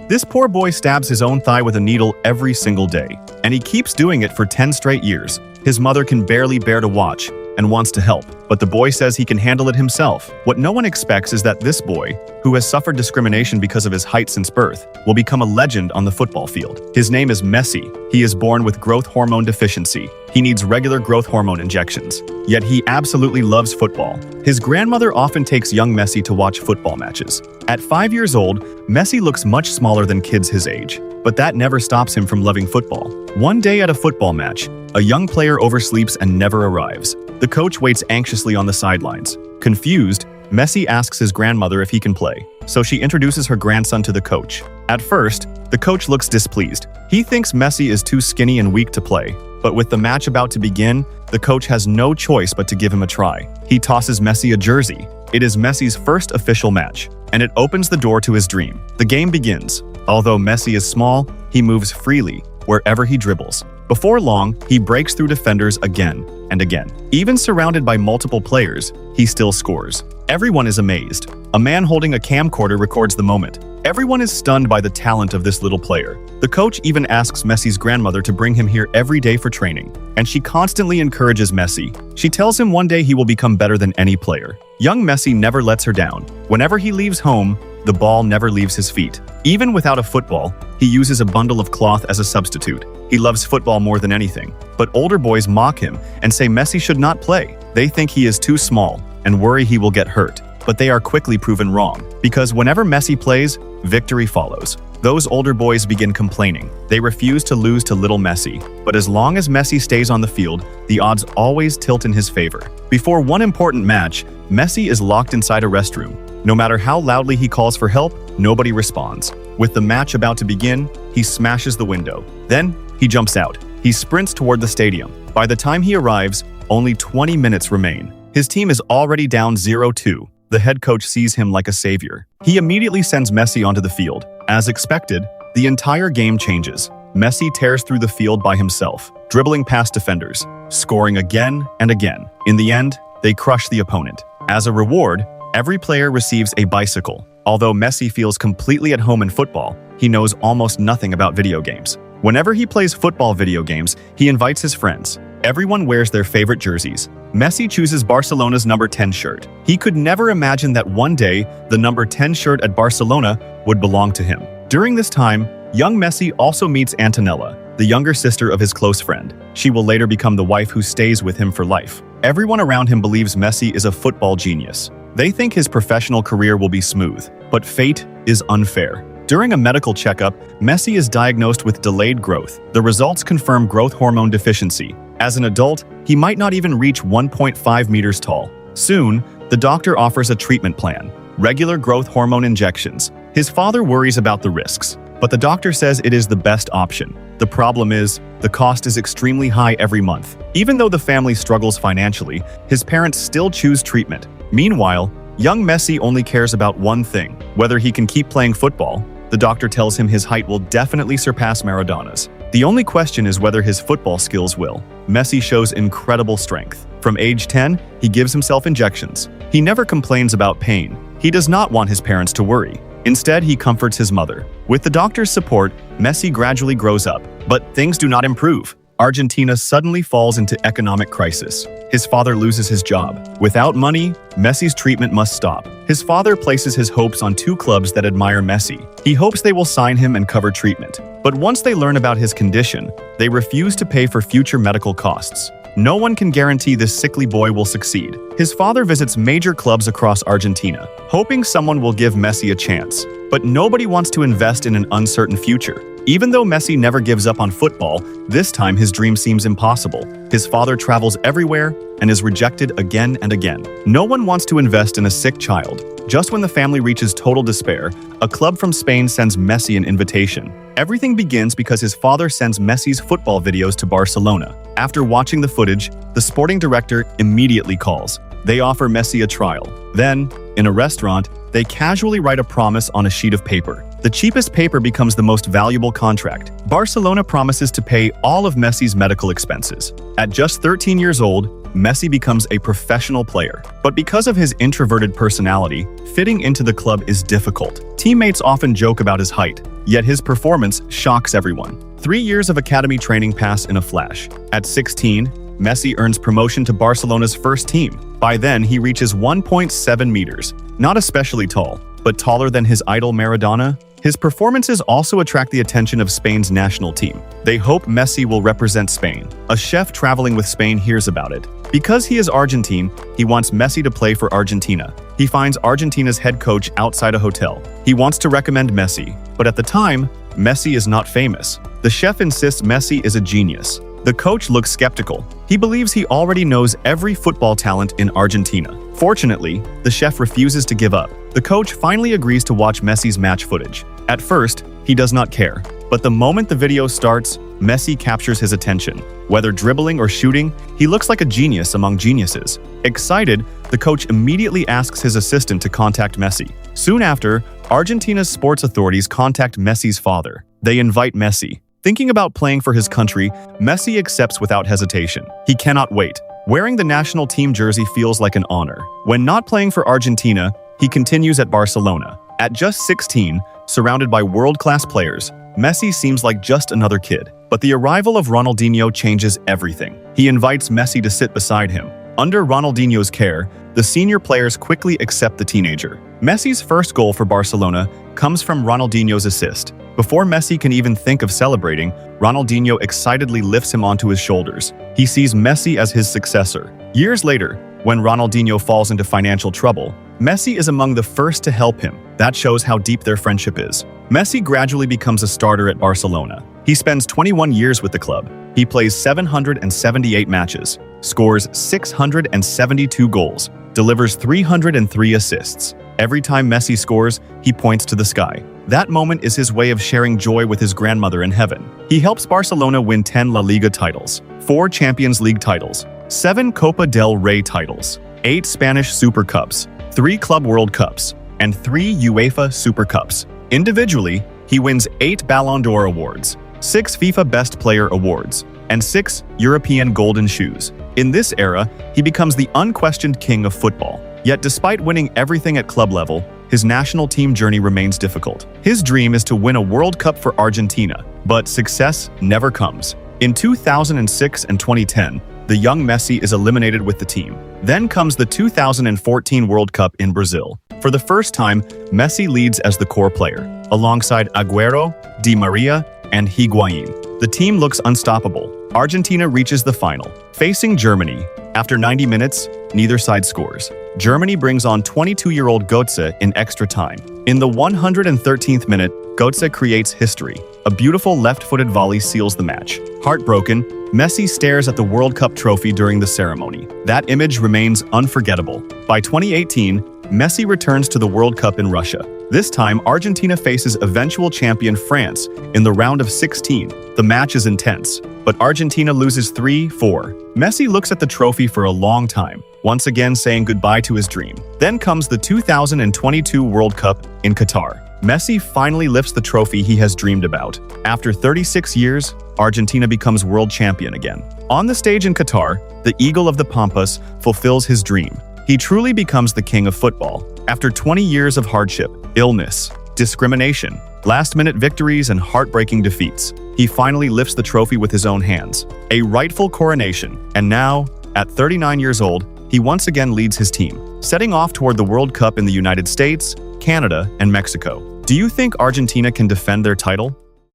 This poor boy stabs his own thigh with a needle every single day, and he keeps doing it for 10 straight years. His mother can barely bear to watch and wants to help, but the boy says he can handle it himself. What no one expects is that this boy, who has suffered discrimination because of his height since birth, will become a legend on the football field. His name is Messi. He is born with growth hormone deficiency. He needs regular growth hormone injections. Yet he absolutely loves football. His grandmother often takes young Messi to watch football matches. At 5 years old, Messi looks much smaller than kids his age, but that never stops him from loving football. One day at a football match, a young player oversleeps and never arrives. The coach waits anxiously on the sidelines. Confused, Messi asks his grandmother if he can play, so she introduces her grandson to the coach. At first, the coach looks displeased. He thinks Messi is too skinny and weak to play, but with the match about to begin, the coach has no choice but to give him a try. He tosses Messi a jersey. It is Messi's first official match, and it opens the door to his dream. The game begins. Although Messi is small, he moves freely wherever he dribbles. Before long, he breaks through defenders again and again. Even surrounded by multiple players, he still scores. Everyone is amazed. A man holding a camcorder records the moment. Everyone is stunned by the talent of this little player. The coach even asks Messi's grandmother to bring him here every day for training, and she constantly encourages Messi. She tells him one day he will become better than any player. Young Messi never lets her down. Whenever he leaves home, the ball never leaves his feet. Even without a football, he uses a bundle of cloth as a substitute. He loves football more than anything. But older boys mock him and say Messi should not play. They think he is too small and worry he will get hurt. But they are quickly proven wrong, because whenever Messi plays, victory follows. Those older boys begin complaining. They refuse to lose to little Messi. But as long as Messi stays on the field, the odds always tilt in his favor. Before one important match, Messi is locked inside a restroom. No matter how loudly he calls for help, nobody responds. With the match about to begin, he smashes the window. Then, he jumps out. He sprints toward the stadium. By the time he arrives, only 20 minutes remain. His team is already down 0-2. The head coach sees him like a savior. He immediately sends Messi onto the field. As expected, the entire game changes. Messi tears through the field by himself, dribbling past defenders, scoring again and again. In the end, they crush the opponent. As a reward, every player receives a bicycle. Although Messi feels completely at home in football, he knows almost nothing about video games. Whenever he plays football video games, he invites his friends. Everyone wears their favorite jerseys. Messi chooses Barcelona's number 10 shirt. He could never imagine that one day, the number 10 shirt at Barcelona would belong to him. During this time, young Messi also meets Antonella, the younger sister of his close friend. She will later become the wife who stays with him for life. Everyone around him believes Messi is a football genius. They think his professional career will be smooth, but fate is unfair. During a medical checkup, Messi is diagnosed with delayed growth. The results confirm growth hormone deficiency. As an adult, he might not even reach 1.5 meters tall. Soon, the doctor offers a treatment plan: regular growth hormone injections. His father worries about the risks, but the doctor says it is the best option. The problem is, the cost is extremely high every month. Even though the family struggles financially, his parents still choose treatment. Meanwhile, young Messi only cares about one thing: whether he can keep playing football. The doctor tells him his height will definitely surpass Maradona's. The only question is whether his football skills will. Messi shows incredible strength. From age 10, he gives himself injections. He never complains about pain. He does not want his parents to worry. Instead, he comforts his mother. With the doctor's support, Messi gradually grows up. But things do not improve. Argentina suddenly falls into economic crisis. His father loses his job. Without money, Messi's treatment must stop. His father places his hopes on two clubs that admire Messi. He hopes they will sign him and cover treatment. But once they learn about his condition, they refuse to pay for future medical costs. No one can guarantee this sickly boy will succeed. His father visits major clubs across Argentina, hoping someone will give Messi a chance. But nobody wants to invest in an uncertain future. Even though Messi never gives up on football, this time his dream seems impossible. His father travels everywhere and is rejected again and again. No one wants to invest in a sick child. Just when the family reaches total despair, a club from Spain sends Messi an invitation. Everything begins because his father sends Messi's football videos to Barcelona. After watching the footage, the sporting director immediately calls. They offer Messi a trial. Then, in a restaurant, they casually write a promise on a sheet of paper. The cheapest paper becomes the most valuable contract. Barcelona promises to pay all of Messi's medical expenses. At just 13 years old, Messi becomes a professional player. But because of his introverted personality, fitting into the club is difficult. Teammates often joke about his height, yet his performance shocks everyone. 3 years of academy training pass in a flash. At 16, Messi earns promotion to Barcelona's first team. By then, he reaches 1.7 meters. Not especially tall, but taller than his idol Maradona. His performances also attract the attention of Spain's national team. They hope Messi will represent Spain. A chef traveling with Spain hears about it. Because he is Argentine, he wants Messi to play for Argentina. He finds Argentina's head coach outside a hotel. He wants to recommend Messi, but at the time, Messi is not famous. The chef insists Messi is a genius. The coach looks skeptical. He believes he already knows every football talent in Argentina. Fortunately, the chef refuses to give up. The coach finally agrees to watch Messi's match footage. At first, he does not care. But the moment the video starts, Messi captures his attention. Whether dribbling or shooting, he looks like a genius among geniuses. Excited, the coach immediately asks his assistant to contact Messi. Soon after, Argentina's sports authorities contact Messi's father. They invite Messi. Thinking about playing for his country, Messi accepts without hesitation. He cannot wait. Wearing the national team jersey feels like an honor. When not playing for Argentina, he continues at Barcelona. At just 16, surrounded by world-class players, Messi seems like just another kid. But the arrival of Ronaldinho changes everything. He invites Messi to sit beside him. Under Ronaldinho's care, the senior players quickly accept the teenager. Messi's first goal for Barcelona comes from Ronaldinho's assist. Before Messi can even think of celebrating, Ronaldinho excitedly lifts him onto his shoulders. He sees Messi as his successor. Years later, when Ronaldinho falls into financial trouble, Messi is among the first to help him. That shows how deep their friendship is. Messi gradually becomes a starter at Barcelona. He spends 21 years with the club. He plays 778 matches, scores 672 goals, delivers 303 assists. Every time Messi scores, he points to the sky. That moment is his way of sharing joy with his grandmother in heaven. He helps Barcelona win 10 La Liga titles, 4 Champions League titles, 7 Copa del Rey titles, 8 Spanish Super Cups, 3 Club World Cups, and 3 UEFA Super Cups. Individually, he wins 8 Ballon d'Or awards, 6 FIFA Best Player awards, and 6 European Golden Shoes. In this era, he becomes the unquestioned king of football. Yet despite winning everything at club level, his national team journey remains difficult. His dream is to win a World Cup for Argentina, but success never comes. In 2006 and 2010, the young Messi is eliminated with the team. Then comes the 2014 World Cup in Brazil. For the first time, Messi leads as the core player, alongside Agüero, Di Maria, and Higuaín. The team looks unstoppable. Argentina reaches the final. Facing Germany, after 90 minutes, neither side scores. Germany brings on 22-year-old Götze in extra time. In the 113th minute, Götze creates history. A beautiful left-footed volley seals the match. Heartbroken, Messi stares at the World Cup trophy during the ceremony. That image remains unforgettable. By 2018, Messi returns to the World Cup in Russia. This time, Argentina faces eventual champion France in the round of 16. The match is intense, but Argentina loses 3-4. Messi looks at the trophy for a long time, once again saying goodbye to his dream. Then comes the 2022 World Cup in Qatar. Messi finally lifts the trophy he has dreamed about. After 36 years, Argentina becomes world champion again. On the stage in Qatar, the Eagle of the Pampas fulfills his dream. He truly becomes the king of football. After 20 years of hardship, illness, discrimination, last-minute victories, and heartbreaking defeats, he finally lifts the trophy with his own hands. A rightful coronation, and now, at 39 years old, he once again leads his team, setting off toward the World Cup in the United States, Canada, and Mexico. Do you think Argentina can defend their title?